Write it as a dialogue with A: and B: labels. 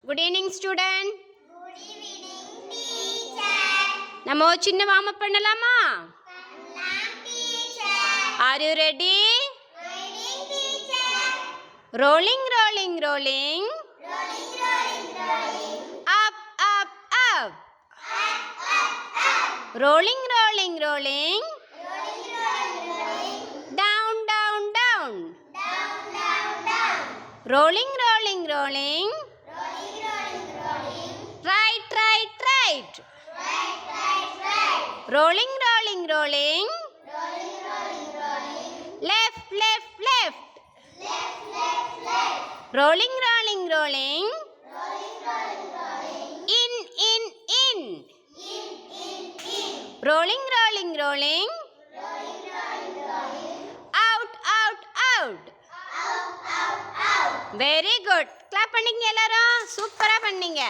A: Good evening, student.
B: Good evening, teacher.
A: நம்ம சின்ன warm up பண்ணலாமா?
B: பண்ணலாம், teacher.
A: Are you ready?
B: Ready, teacher.
A: Rolling, rolling, rolling.
B: Rolling, rolling, rolling.
A: Up, up, up.
B: Up, up, up.
A: Rolling, rolling, rolling.
B: Rolling, rolling, rolling.
A: Down, down, down.
B: Down, down, down.
A: Rolling, rolling, rolling.
B: Rolling, rolling, rolling.
A: Right, right, right.
B: Right, right, right.
A: Rolling, rolling, rolling.
B: Rolling, rolling, rolling.
A: Left, left, left.
B: Left, left, left.
A: Rolling, rolling, rolling.
B: Rolling, rolling, rolling.
A: In, in, in.
B: In, in, in.
A: Rolling, rolling, rolling.
B: Rolling, rolling, rolling.
A: Out, out, out.
B: Out, out, out.
A: Very good. Clap பண்ணீங்க எல்லாரும். சூப்பரா பண்ணீங்க.